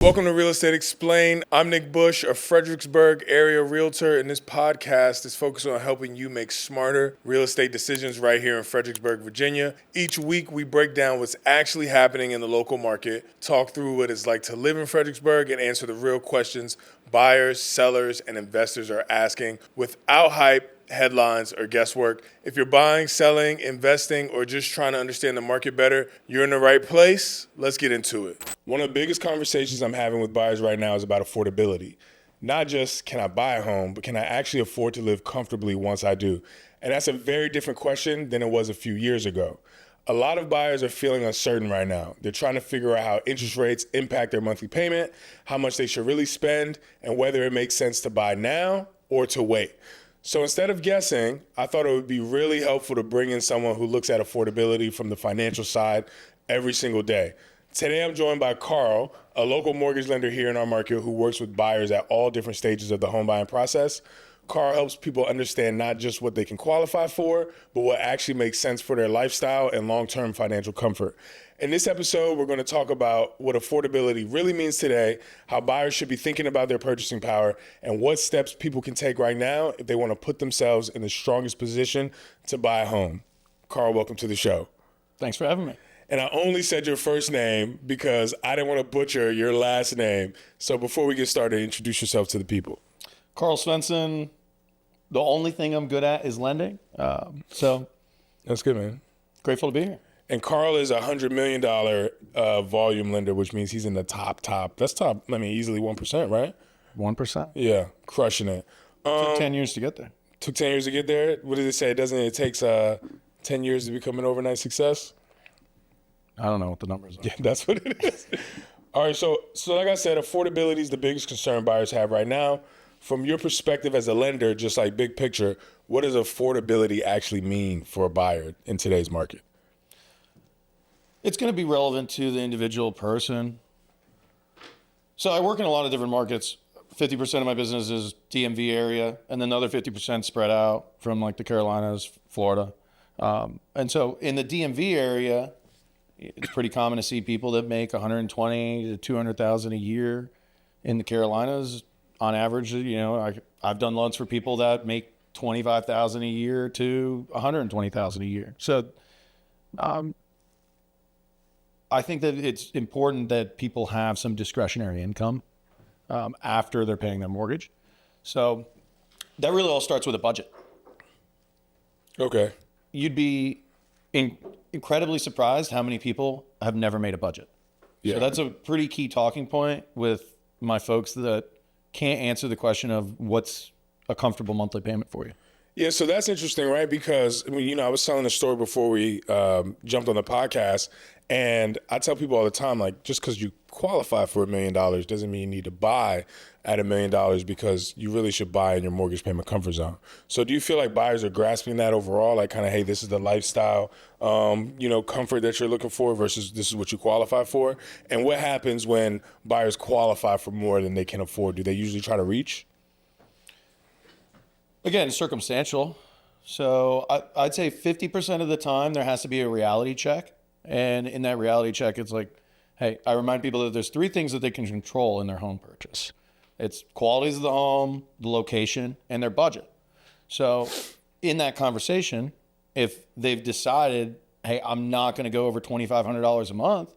Welcome to Real Estate Explained. I'm Nick Bush, a Fredericksburg area realtor, and this podcast is focused on helping you make smarter real estate decisions right here in Fredericksburg, Virginia. Each week, we break down what's actually happening in the local market, talk through what it's like to live in Fredericksburg, and answer the real questions buyers, sellers, and investors are asking without hype, headlines, or guesswork. If you're buying, selling, investing, or just trying to understand the market better, you're in the right place. Let's get into it. One of the biggest conversations I'm having with buyers right now is about affordability. Not just can I buy a home, but can I actually afford to live comfortably once I do? And that's a very different question than it was a few years ago. A lot of buyers are feeling uncertain right now. They're trying to figure out how interest rates impact their monthly payment, how much they should really spend, and whether it makes sense to buy now or to wait. So instead of guessing, I thought it would be really helpful to bring in someone who looks at affordability from the financial side every single day. Today, I'm joined by Karl, a local mortgage lender here in our market who works with buyers at all different stages of the home buying process. Karl helps people understand not just what they can qualify for, but what actually makes sense for their lifestyle and long-term financial comfort. In this episode, we're going to talk about what affordability really means today, how buyers should be thinking about their purchasing power, and what steps people can take right now if they want to put themselves in the strongest position to buy a home. Karl, welcome to the show. Thanks for having me. And I only said your first name because I didn't want to butcher your last name. So before we get started, introduce yourself to the people. Karl Svensson. The only thing I'm good at is lending. So that's good, man. Grateful to be here. And Karl is a $100 million volume lender, which means he's in the top. That's top, easily 1%, right? 1%. Yeah, crushing it. Took 10 years to get there. Took 10 years to get there? What did it say? It takes 10 years to become an overnight success? I don't know what the numbers are. Yeah, that's what it is. All right, so like I said, affordability is the biggest concern buyers have right now. From your perspective as a lender, just like big picture, what does affordability actually mean for a buyer in today's market? It's going to be relevant to the individual person. So I work in a lot of different markets. 50% of my business is DMV area, and then the other 50% spread out from like the Carolinas, Florida. And so in the DMV area, it's pretty common to see people that make 120 to 200,000 a year. In the Carolinas, on average, I've done loans for people that make 25,000 a year to 120,000 a year. So, I think that it's important that people have some discretionary income after they're paying their mortgage. So that really all starts with a budget. Okay. You'd be incredibly surprised how many people have never made a budget. Yeah. So that's a pretty key talking point with my folks that can't answer the question of what's a comfortable monthly payment for you. Yeah, so that's interesting, right? Because, I was telling a story before we jumped on the podcast, and I tell people all the time, like, just because you qualify for $1 million doesn't mean you need to buy at $1 million, because you really should buy in your mortgage payment comfort zone. So do you feel like buyers are grasping that overall, like kind of, hey, this is the lifestyle, comfort that you're looking for versus this is what you qualify for? And what happens when buyers qualify for more than they can afford? Do they usually try to reach? Again, it's circumstantial. So I'd say 50% of the time there has to be a reality check. And in that reality check, it's like, hey, I remind people that there's 3 things that they can control in their home purchase. It's qualities of the home, the location, and their budget. So in that conversation, if they've decided, hey, I'm not going to go over $2,500 a month,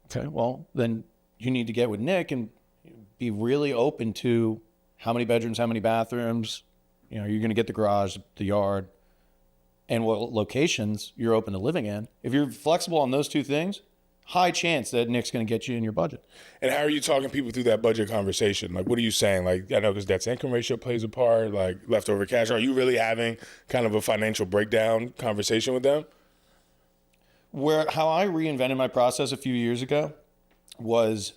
okay, well, then you need to get with Nick and be really open to how many bedrooms, how many bathrooms, you're going to get the garage, the yard, and what locations you're open to living in. If you're flexible on those 2 things, high chance that Nick's going to get you in your budget. And how are you talking people through that budget conversation? Like, what are you saying? Like, I know because debt to income ratio plays a part, like leftover cash. Are you really having kind of a financial breakdown conversation with them? How I reinvented my process a few years ago was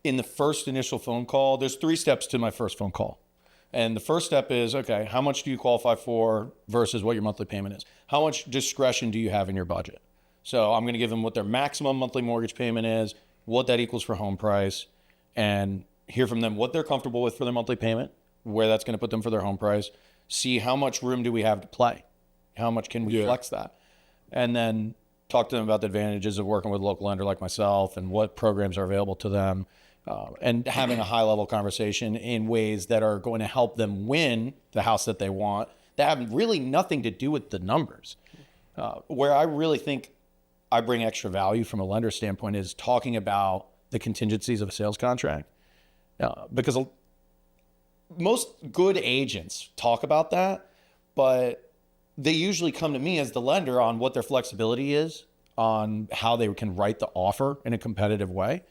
in the first initial phone call. There's 3 steps to my first phone call. And the first step is, okay, how much do you qualify for versus what your monthly payment is? How much discretion do you have in your budget? So I'm going to give them what their maximum monthly mortgage payment is, what that equals for home price, and hear from them what they're comfortable with for their monthly payment, where that's going to put them for their home price, see how much room do we have to play, how much can we flex that, and then talk to them about the advantages of working with a local lender like myself and what programs are available to them, and having a high level conversation in ways that are going to help them win the house that they want, that have really nothing to do with the numbers. Where I really think I bring extra value from a lender standpoint is talking about the contingencies of a sales contract. Because most good agents talk about that, but they usually come to me as the lender on what their flexibility is, on how they can write the offer in a competitive way.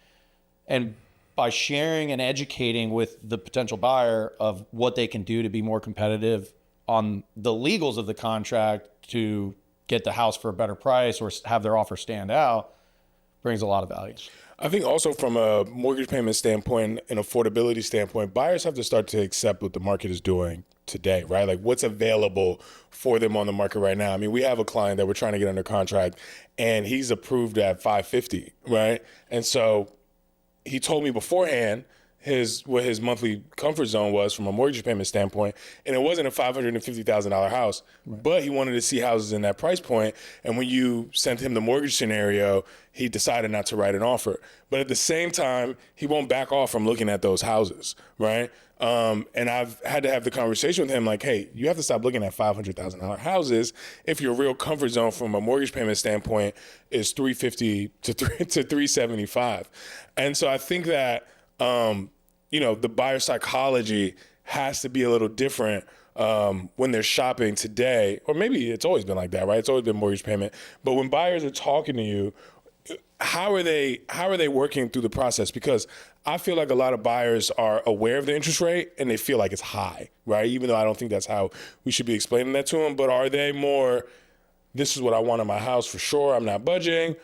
And by sharing and educating with the potential buyer of what they can do to be more competitive on the legals of the contract to get the house for a better price or have their offer stand out, brings a lot of value. I think also from a mortgage payment standpoint and affordability standpoint, buyers have to start to accept what the market is doing today, right? Like what's available for them on the market right now. I mean, we have a client that we're trying to get under contract and he's approved at 550, right? And so he told me beforehand what his monthly comfort zone was from a mortgage payment standpoint, and it wasn't a $550,000 house, but he wanted to see houses in that price point. And when you sent him the mortgage scenario, he decided not to write an offer. But at the same time, he won't back off from looking at those houses, right? And I've had to have the conversation with him like, hey, you have to stop looking at $500,000 houses if your real comfort zone from a mortgage payment standpoint is $350 to $375. And so I think that the buyer psychology has to be a little different when they're shopping today, or maybe it's always been like that, right? It's always been mortgage payment. But when buyers are talking to you, how are they working through the process? Because I feel like a lot of buyers are aware of the interest rate and they feel like it's high, right? Even though I don't think that's how we should be explaining that to them. But are they more, this is what I want in my house for sure, I'm not budging?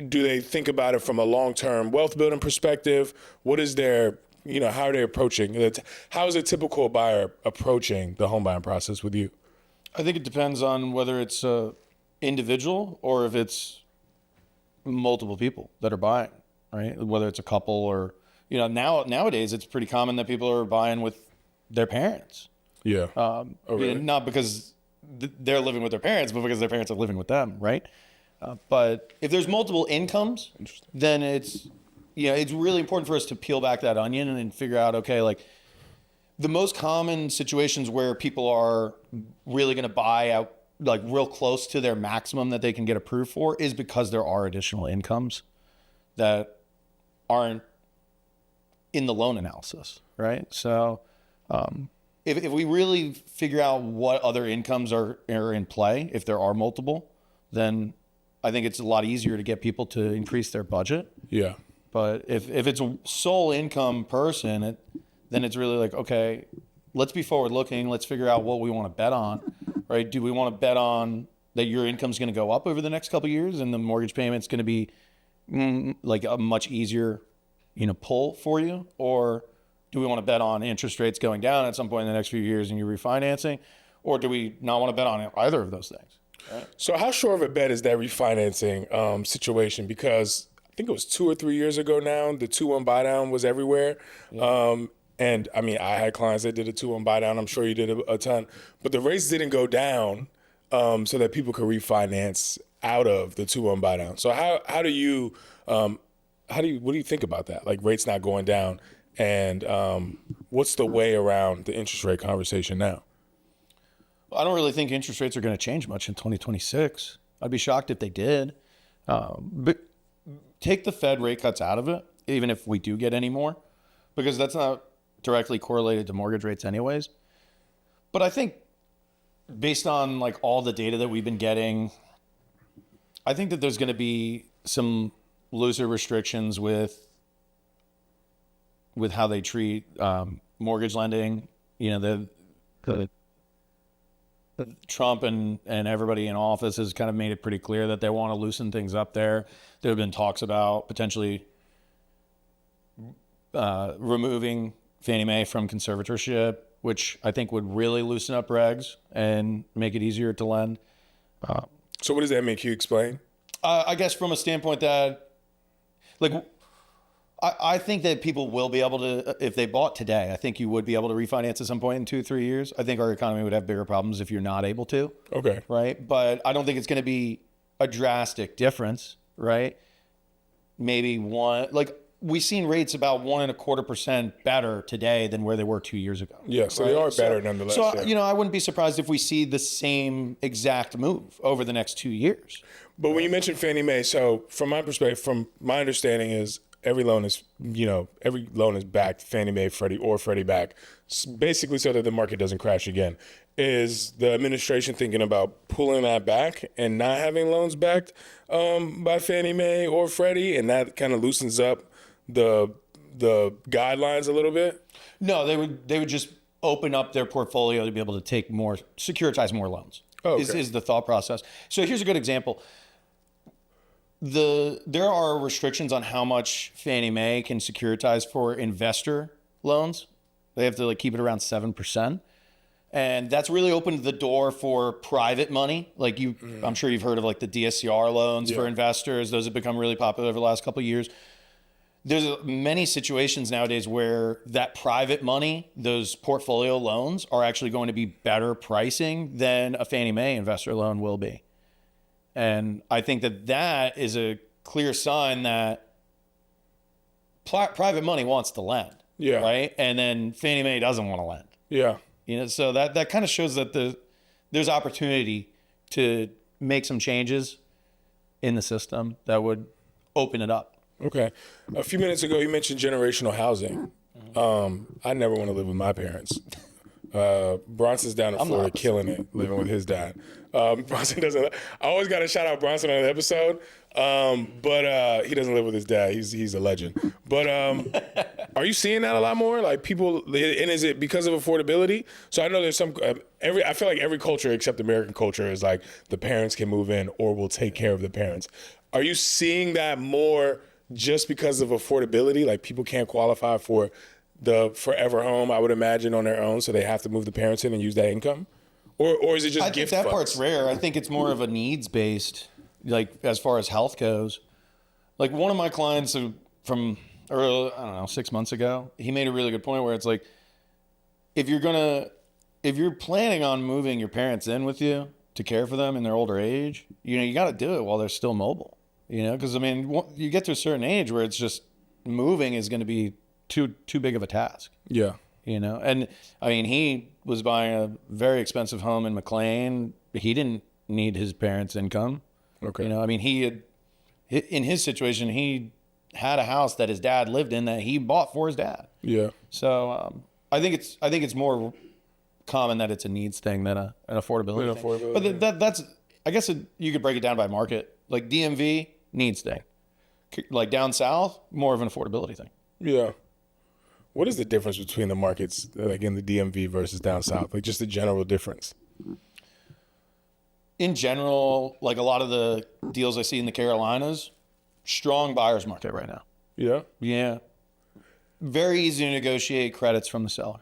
Do they think about it from a long-term wealth building perspective? What is their, how are they approaching? How is a typical buyer approaching the home buying process with you? I think it depends on whether it's individual or if it's multiple people that are buying, right? Whether it's a couple or, nowadays it's pretty common that people are buying with their parents. Yeah. Really? Not because they're living with their parents, but because their parents are living with them, right? But if there's multiple incomes, then it's really important for us to peel back that onion and figure out, okay, like the most common situations where people are really going to buy out like real close to their maximum that they can get approved for is because there are additional incomes that aren't in the loan analysis, right? So if we really figure out what other incomes are in play, if there are multiple, then I think it's a lot easier to get people to increase their budget. Yeah. But if it's a sole income person, then it's really like, okay, let's be forward looking. Let's figure out what we want to bet on, right? Do we want to bet on that your income's going to go up over the next couple of years and the mortgage payment's going to be like a much easier, pull for you? Or do we want to bet on interest rates going down at some point in the next few years and you're refinancing? Or do we not want to bet on either of those things? Right? So how sure of a bet is that refinancing situation? Because I think it was 2 or 3 years ago now, the 2-1 buy down was everywhere. Yeah. And I mean, I had clients that did a 2-1 buy down. I'm sure you did a ton, but the rates didn't go down so that people could refinance out of the 2-1 buy down. So what do you think about that? Like rates not going down, and what's the way around the interest rate conversation now? Well, I don't really think interest rates are going to change much in 2026. I'd be shocked if they did. But take the Fed rate cuts out of it, even if we do get any more, because that's not directly correlated to mortgage rates anyways. But I think based on like all the data that we've been getting, I think that there's going to be some looser restrictions with how they treat mortgage lending. The Trump and everybody in office has kind of made it pretty clear that they want to loosen things up there. There have been talks about potentially removing Fannie Mae from conservatorship, which I think would really loosen up regs and make it easier to lend. So what does that mean? Can you explain? I guess from a standpoint that, like, I think that people will be able to, if they bought today, I think you would be able to refinance at some point in 2 or 3 years. I think our economy would have bigger problems if you're not able to. Okay. Right? But I don't think it's going to be a drastic difference, right? Maybe one, like we've seen rates about 1.25% better today than where they were 2 years ago. Yeah, so they are better nonetheless. So, yeah. I wouldn't be surprised if we see the same exact move over the next 2 years. But when you mentioned Fannie Mae, so from my perspective, from my understanding is every loan is backed Fannie Mae, Freddie, or Freddie back, basically so that the market doesn't crash again. Is the administration thinking about pulling that back and not having loans backed by Fannie Mae or Freddie, and that kind of loosens up the guidelines a little bit? No, they would just open up their portfolio to be able to securitize more loans. Oh, okay. Is the thought process. So here's a good example. There are restrictions on how much Fannie Mae can securitize for investor loans. They have to keep it around 7%. And that's really opened the door for private money. I'm sure you've heard of the DSCR loans for investors. Those have become really popular over the last couple of years. There's many situations nowadays where that private money, those portfolio loans, are actually going to be better pricing than a Fannie Mae investor loan will be. And I think that is a clear sign that private money wants to lend. Yeah. Right? And then Fannie Mae doesn't want to lend. Yeah. So that kind of shows that there's opportunity to make some changes in the system that would open it up. Okay. A few minutes ago, you mentioned generational housing. I never want to live with my parents. Bronson's down in Florida killing it, living with his dad. Bronson doesn't. I always got to shout out Bronson on the episode, but he doesn't live with his dad. He's a legend. But are you seeing that a lot more? Like people, and is it because of affordability? So I know there's some. I feel like every culture except American culture is like the parents can move in or will take care of the parents. Are you seeing that more just because of affordability? Like people can't qualify for the forever home, I would imagine, on their own, so they have to move the parents in and use that income? Or is it just gift funds? I think that part's rare. I think it's more of a needs-based, as far as health goes. One of my clients from, 6 months ago, he made a really good point where it's if you're planning on moving your parents in with you to care for them in their older age, you got to do it while they're still mobile. Because you get to a certain age where it's just moving is going to be too big of a task. Yeah. And he was buying a very expensive home in McLean. He didn't need his parents' income. Okay. He had, in his situation, he had a house that his dad lived in that he bought for his dad. Yeah. So I think it's more common that it's a needs thing than an affordability thing. But that's, I guess you could break it down by market. DMV, needs thing. Down south, more of an affordability thing. Yeah. What is the difference between the markets, in the DMV versus down south? Just the general difference. In general, a lot of the deals I see in the Carolinas, strong buyer's market right now. Yeah? Yeah. Very easy to negotiate credits from the seller.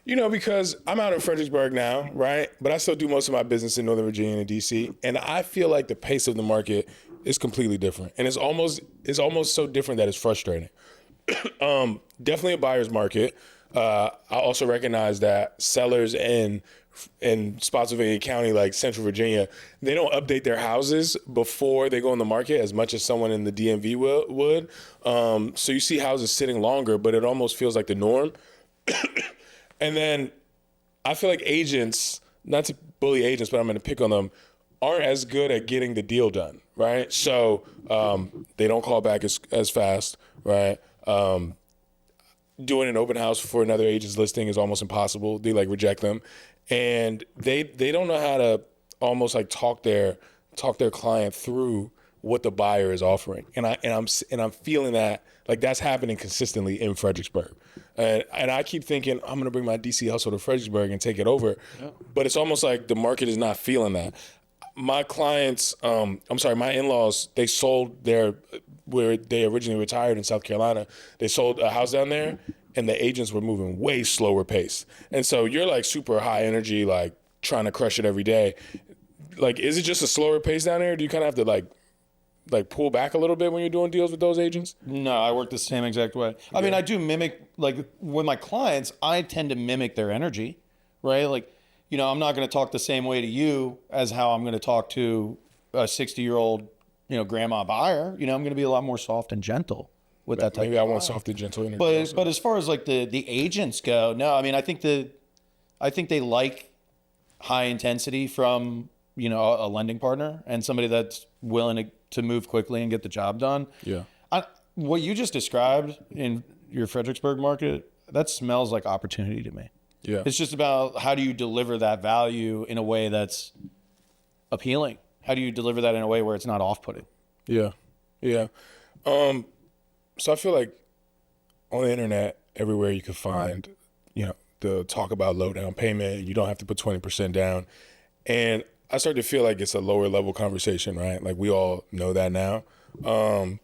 Because I'm out in Fredericksburg now, right? But I still do most of my business in Northern Virginia and DC. And I feel like the pace of the market is completely different. And it's almost so different that it's frustrating. Definitely a buyer's market. I also recognize that sellers in Spotsylvania County, like Central Virginia, they don't update their houses before they go on the market as much as someone in the DMV would. So you see houses sitting longer, but it almost feels like the norm. And then I feel like agents, not to bully agents, but I'm going to pick on them, aren't as good at getting the deal done, right? So they don't call back as fast, right? Doing an open house for another agent's listing is almost impossible. They reject them, and they don't know how to almost talk their client through what the buyer is offering. And I'm feeling that that's happening consistently in Fredericksburg. And I keep thinking I'm gonna bring my DC hustle to Fredericksburg and take it over, but it's almost like the market is not feeling that. My clients, my in-laws, they sold where they originally retired in South Carolina. They sold a house down there, and the agents were moving way slower pace. And so you're super high energy, trying to crush it every day. Is it just a slower pace down there? Do you kind of have to pull back a little bit when you're doing deals with those agents? No, I work the same exact way. I mean, I do mimic, with my clients, I tend to mimic their energy, right? I'm not going to talk the same way to you as how I'm going to talk to a 60-year-old, grandma buyer. I'm going to be a lot more soft and gentle with that type. Maybe I want soft and gentle energy. But as far as like the agents go, no, I mean I think they like high intensity from a lending partner and somebody that's willing to move quickly and get the job done. Yeah. What you just described in your Fredericksburg market, that smells like opportunity to me. Yeah. It's just about how do you deliver that value in a way that's appealing? How do you deliver that in a way where it's not off-putting? Yeah. Yeah. So I feel like on the internet, everywhere you can find, the talk about low down payment, you don't have to put 20% down. And I start to feel like it's a lower level conversation, right? Like we all know that now. And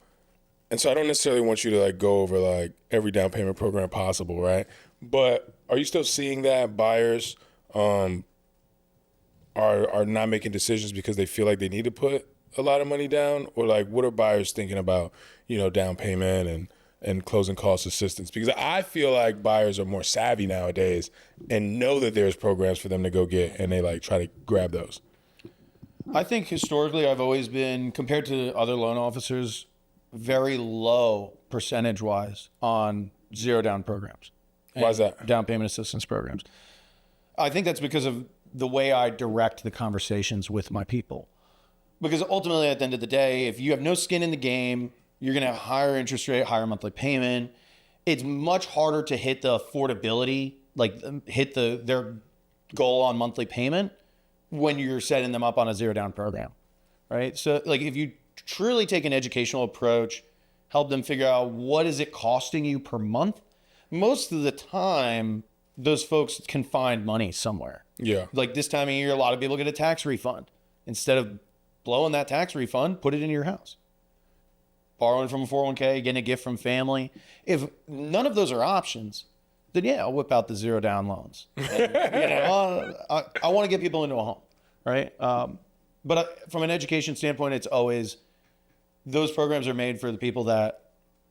so I don't necessarily want you to like go over like every down payment program possible, right? But are you still seeing that buyers are not making decisions because they feel like they need to put a lot of money down? Or like what are buyers thinking about, down payment and closing cost assistance? Because I feel like buyers are more savvy nowadays and know that there's programs for them to go get, and they like try to grab those. I think historically I've always been, compared to other loan officers, very low percentage-wise on zero down programs. Why is that? Down payment assistance programs. I think that's because of the way I direct the conversations with my people. Because ultimately, at the end of the day, if you have no skin in the game, you're going to have higher interest rate, higher monthly payment. It's much harder to hit the affordability, like hit their goal on monthly payment when you're setting them up on a zero down program, right? So like if you truly take an educational approach, help them figure out what is it costing you per month, most of the time, those folks can find money somewhere. Yeah. Like this time of year, a lot of people get a tax refund. Instead of blowing that tax refund, put it in your house. Borrowing from a 401k, getting a gift from family. If none of those are options, then yeah, I'll whip out the zero down loans. And, I want to get people into a home, right? But from an education standpoint, it's always those programs are made for the people that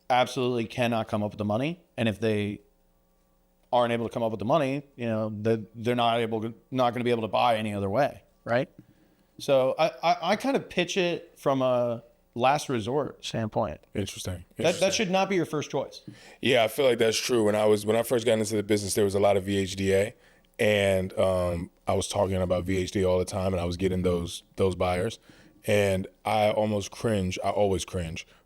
absolutely cannot come up with the money, and if they aren't able to come up with the money, they're not going to be able to buy any other way, right? So I kind of pitch it from a last resort standpoint. Interesting. That should not be your first choice. Yeah, I feel like that's true. When I first got into the business, there was a lot of VHDA, and I was talking about VHDA all the time, and I was getting those buyers. And I always cringe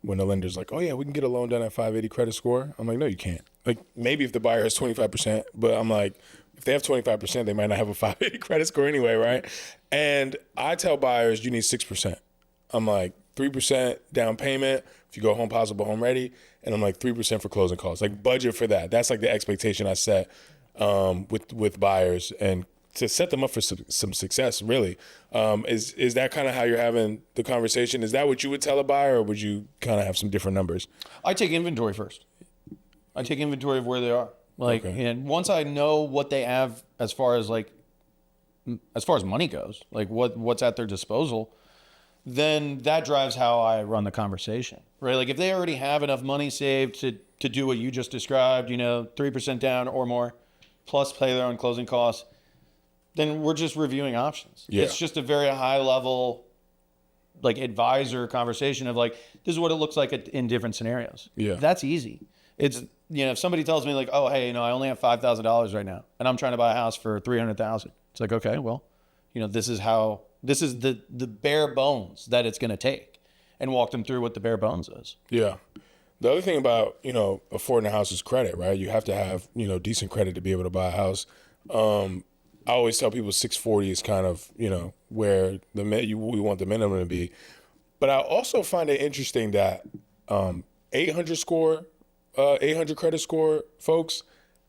when the lender's like, oh yeah, we can get a loan done at 580 credit score. I'm like, no, you can't. Like maybe if the buyer has 25%, but I'm like, if they have 25%, they might not have a 580 credit score anyway, right? And I tell buyers, you need 6%. I'm like, 3% down payment if you go home possible, home ready. And I'm like 3% for closing costs, like budget for that. That's like the expectation I set with buyers, and to set them up for some success, really. Is that kind of how you're having the conversation? Is that what you would tell a buyer, or would you kind of have some different numbers? I take inventory first. I take inventory of where they are. And once I know what they have as far as money goes, like what's at their disposal, then that drives how I run the conversation, right? Like if they already have enough money saved to do what you just described, 3% down or more, plus pay their own closing costs, then we're just reviewing options. Yeah. It's just a very high level, like advisor conversation of like, this is what it looks like in different scenarios. Yeah. That's easy. It's, if somebody tells me like, oh, hey, I only have $5,000 right now and I'm trying to buy a house for $300,000. It's like, okay, well, this is the bare bones that it's going to take, and walk them through what the bare bones is. Yeah. The other thing about, affording a house is credit, right? You have to have, decent credit to be able to buy a house. I always tell people 640 is kind of, where we want the minimum to be. But I also find it interesting that 800 credit score folks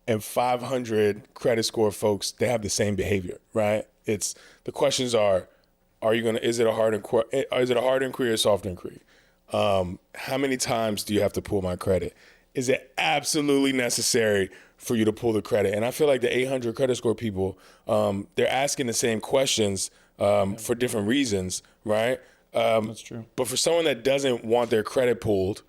and 500 credit score folks, they have the same behavior, right? It's the questions are is it a hard inquiry or soft inquiry? How many times do you have to pull my credit? Is it absolutely necessary for you to pull the credit? And I feel like the 800 credit score people, they're asking the same questions for different reasons, right? That's true. But for someone that doesn't want their credit pulled,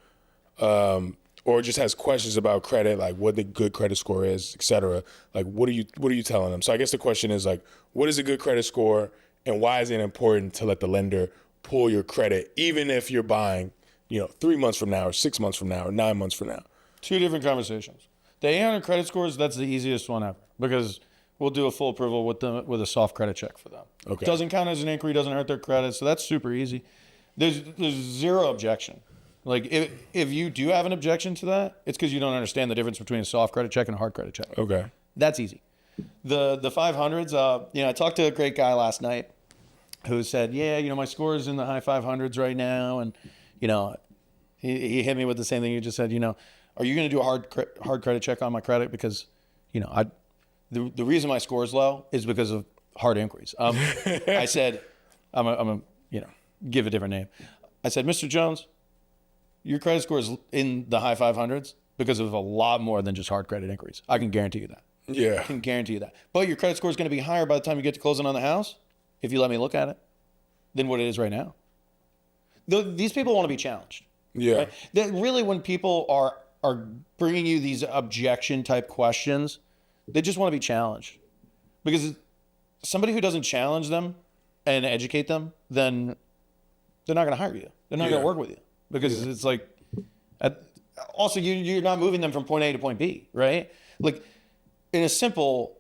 or just has questions about credit, like what the good credit score is, et cetera, like what are you telling them? So I guess the question is like, what is a good credit score, and why is it important to let the lender pull your credit, even if you're buying, 3 months from now or 6 months from now or 9 months from now? Two different conversations. The 800 credit scores, that's the easiest one ever because we'll do a full approval with a soft credit check for them. Okay. Doesn't count as an inquiry, doesn't hurt their credit, so that's super easy. There's zero objection. Like if you do have an objection to that, it's because you don't understand the difference between a soft credit check and a hard credit check. Okay. That's easy. The 500s, I talked to a great guy last night who said, my score is in the high 500s right now. And, he hit me with the same thing you just said, are you going to do a hard credit check on my credit? Because, the reason my score is low is because of hard inquiries. I said, I'm give a different name. I said, Mr. Jones, your credit score is in the high 500s because of a lot more than just hard credit inquiries. I can guarantee you that. Yeah. I can guarantee you that. But your credit score is going to be higher by the time you get to closing on the house, if you let me look at it, than what it is right now. These people want to be challenged. Yeah. Right? That really, when people are bringing you these objection type questions, they just want to be challenged. Because somebody who doesn't challenge them and educate them, then they're not going to hire you. They're not going to work with you. Because it's like, also you're not moving them from point A to point B, right? Like in a simple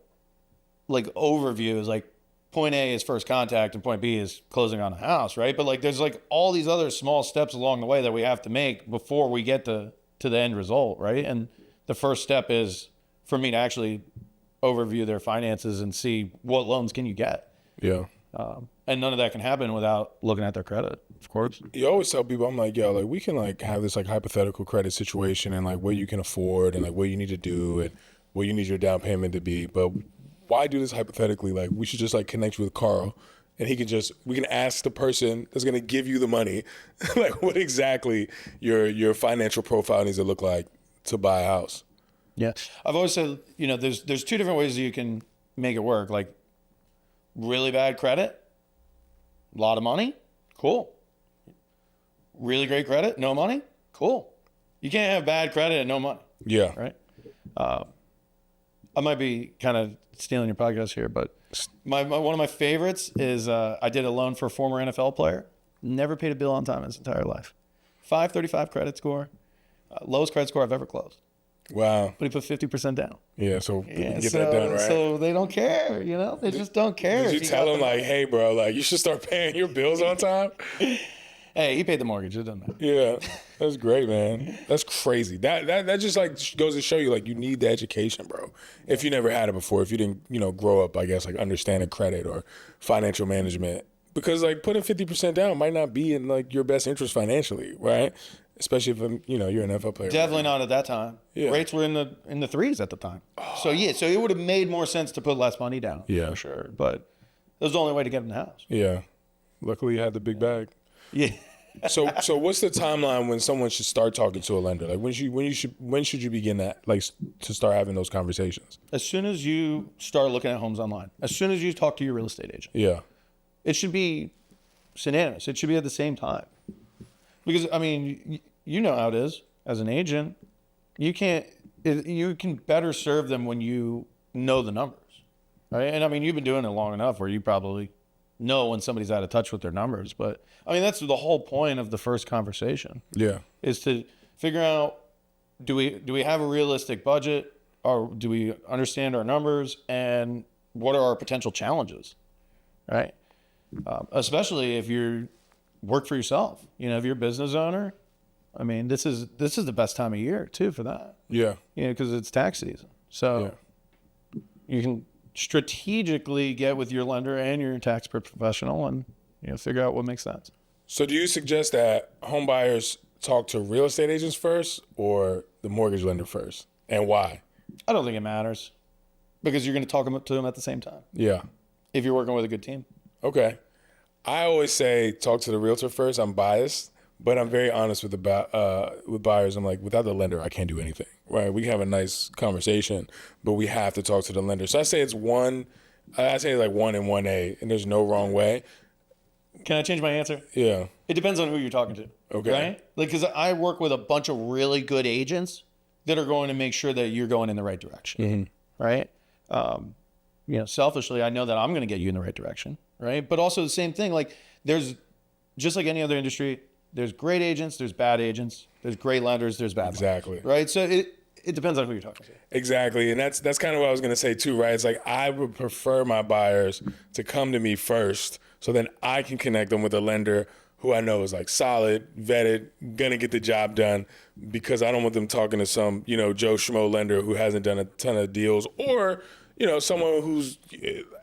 overview is like point A is first contact and point B is closing on a house, right? But like there's like all these other small steps along the way that we have to make before we get to the end result, right? And the first step is for me to actually overview their finances and see what loans can you get. Yeah. And none of that can happen without looking at their credit, of course. You always tell people, I'm like, we can like have this like hypothetical credit situation and like what you can afford and like what you need to do and what you need your down payment to be. But why do this hypothetically? Like we should just like connect you with Karl and we can ask the person that's going to give you the money, like what exactly your financial profile needs to look like to buy a house. Yeah. I've always said, there's two different ways that you can make it work. Like really bad credit, a lot of money, cool. Really great credit, no money, cool. You can't have bad credit and no money. Yeah. Right? I might be kind of stealing your podcast here, but one of my favorites is I did a loan for a former NFL player. Never paid a bill on time in his entire life. 535 credit score. Lowest credit score I've ever closed. Wow. But he put 50% down. Yeah, so get that done, right? So they don't care, They just don't care. Did you tell him like, hey, bro, like you should start paying your bills on time? Hey, he paid the mortgage. It doesn't matter. Yeah, that's great, man. That's crazy. That just like goes to show you like you need the education, bro. If you never had it before, if you didn't, grow up, I guess, like understanding credit or financial management, because like putting 50% down might not be in like your best interest financially, right? Especially if you're an NFL player. Definitely not at that time. Yeah. Rates were in the threes at the time. So it would have made more sense to put less money down. Yeah, for sure. But it was the only way to get in the house. Yeah. Luckily, you had the big bag. Yeah. So what's the timeline when someone should start talking to a lender? Like when should you begin that, like to start having those conversations? As soon as you start looking at homes online. As soon as you talk to your real estate agent. Yeah. It should be synonymous. It should be at the same time. Because I mean, you know how it is as an agent. You can better serve them when you know the numbers, right? And I mean, you've been doing it long enough where you probably know when somebody's out of touch with their numbers. But I mean, that's the whole point of the first conversation. Yeah, is to figure out do we have a realistic budget, or do we understand our numbers, and what are our potential challenges, right? Especially if you work for yourself, if you're a business owner. I mean, this is the best time of year too for that. Yeah. Because it's tax season. So you can strategically get with your lender and your tax professional and figure out what makes sense. So do you suggest that home buyers talk to real estate agents first or the mortgage lender first, and why? I don't think it matters, because you're going to talk to them at the same time. Yeah. If you're working with a good team. Okay. I always say talk to the realtor first. I'm biased, but I'm very honest with with buyers. I'm like, without the lender, I can't do anything. Right? We can have a nice conversation, but we have to talk to the lender. So I say it's like 1 and 1A, and there's no wrong way. Can I change my answer? Yeah. It depends on who you're talking to. Okay. Right? Like, because I work with a bunch of really good agents that are going to make sure that you're going in the right direction. Mm-hmm. Right? Selfishly, I know that I'm going to get you in the right direction. Right? But also the same thing, like there's, just like any other industry, There's great agents, there's bad agents, there's great lenders, there's bad Exactly. lenders, right? So it depends on who you're talking to. Exactly. And that's kind of what I was going to say too, right? It's like I would prefer my buyers to come to me first so then I can connect them with a lender who I know is like solid, vetted, going to get the job done, because I don't want them talking to some, Joe Schmo lender who hasn't done a ton of deals, or, someone who's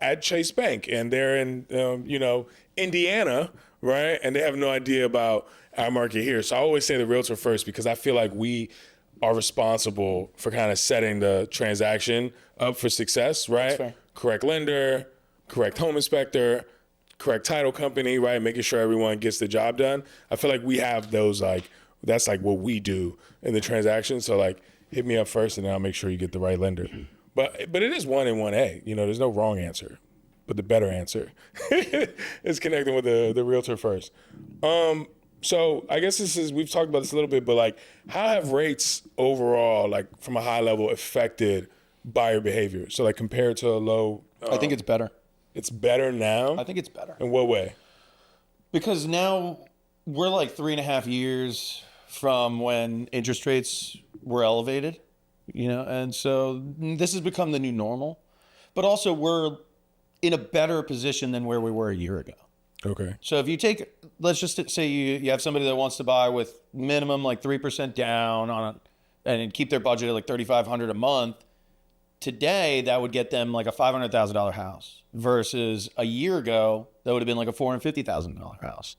at Chase Bank and they're in, Indiana, right? And they have no idea about our market here. So I always say the realtor first, because I feel like we are responsible for kind of setting the transaction up for success, right? That's fair. Correct lender, correct home inspector, correct title company, right? Making sure everyone gets the job done. I feel like we have those, that's like what we do in the transaction. So hit me up first and then I'll make sure you get the right lender. But it is 1 and 1A, there's no wrong answer, but the better answer is connecting with the realtor first. So I guess we've talked about this a little bit, but how have rates overall, from a high level, affected buyer behavior? So compared to a low, I think it's better. It's better now? I think it's better. In what way? Because now we're 3.5 years from when interest rates were elevated, and so this has become the new normal. But also we're in a better position than where we were a year ago. Okay. So if you let's just say you have somebody that wants to buy with minimum 3% down and keep their budget at $3,500 a month. Today, that would get them a $500,000 house versus a year ago, that would have been a $450,000 house,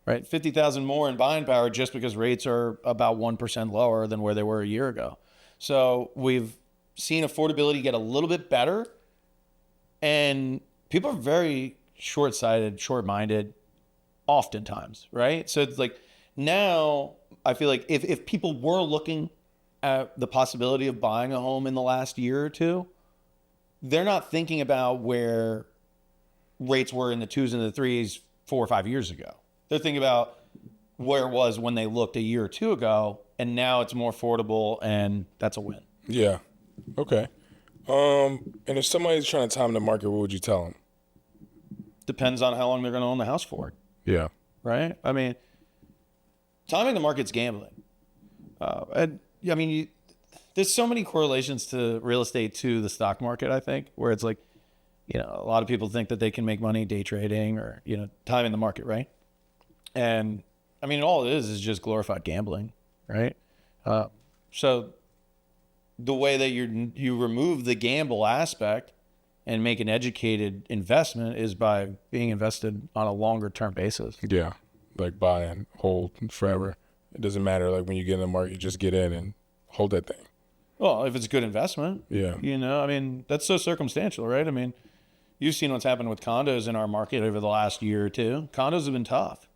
right? $50,000 more in buying power just because rates are about 1% lower than where they were a year ago. So we've seen affordability get a little bit better, and people are very short-sighted, short-minded, oftentimes, right? So it's now I feel like if people were looking at the possibility of buying a home in the last year or two, they're not thinking about where rates were in the 2s and the 3s 4 or 5 years ago. They're thinking about where it was when they looked a year or two ago, and now it's more affordable, and that's a win. Yeah. Okay. And if somebody's trying to time the market, what would you tell them? Depends on how long they're going to own the house for. Yeah. Right? I mean, timing the market's gambling. There's so many correlations to real estate to the stock market, I think, where it's a lot of people think that they can make money day trading or, timing the market, right? And all it is just glorified gambling, right? So the way that you remove the gamble aspect and make an educated investment is by being invested on a longer term basis. Yeah. Buy and hold forever. It doesn't matter. When you get in the market, just get in and hold that thing. Well, if it's a good investment, yeah. That's so circumstantial, right? You've seen what's happened with condos in our market over the last year or two. Condos have been tough.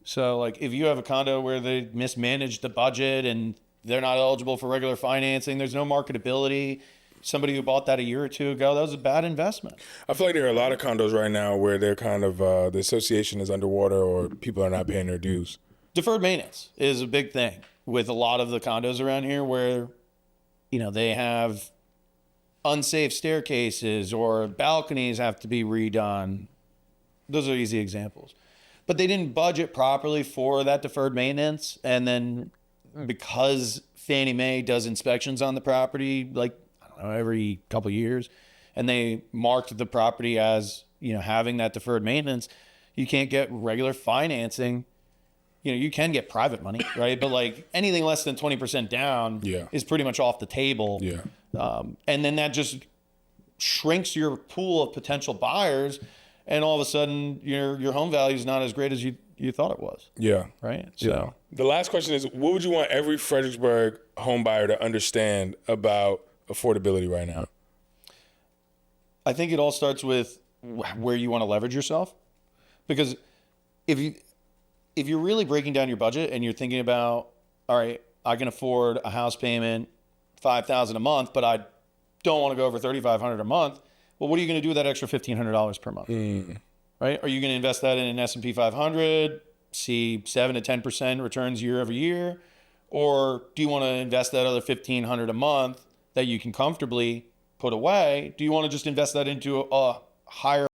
So if you have a condo where they mismanaged the budget and they're not eligible for regular financing, there's no marketability. Somebody who bought that a year or two ago, that was a bad investment. I feel like there are a lot of condos right now where they're kind of, the association is underwater or people are not paying their dues. Deferred maintenance is a big thing with a lot of the condos around here where, they have unsafe staircases or balconies have to be redone. Those are easy examples. But they didn't budget properly for that deferred maintenance. And then because Fannie Mae does inspections on the property, every couple of years, and they marked the property as, having that deferred maintenance, you can't get regular financing. You can get private money, right? But anything less than 20% down is pretty much off the table. Yeah. And then that just shrinks your pool of potential buyers, and all of a sudden your home value is not as great as you thought it was. Yeah. Right. So yeah. The last question is, what would you want every Fredericksburg home buyer to understand about affordability right now? I think it all starts with where you want to leverage yourself, because if you're really breaking down your budget and you're thinking about, all right, I can afford a house payment, $5,000 a month, but I don't want to go over $3,500 a month. Well, what are you going to do with that extra $1,500 per month? Right? Are you going to invest that in an S&P 500, see 7 to 10% returns year over year? Or do you want to invest that other $1,500 a month that you can comfortably put away? Do you want to just invest that into a higher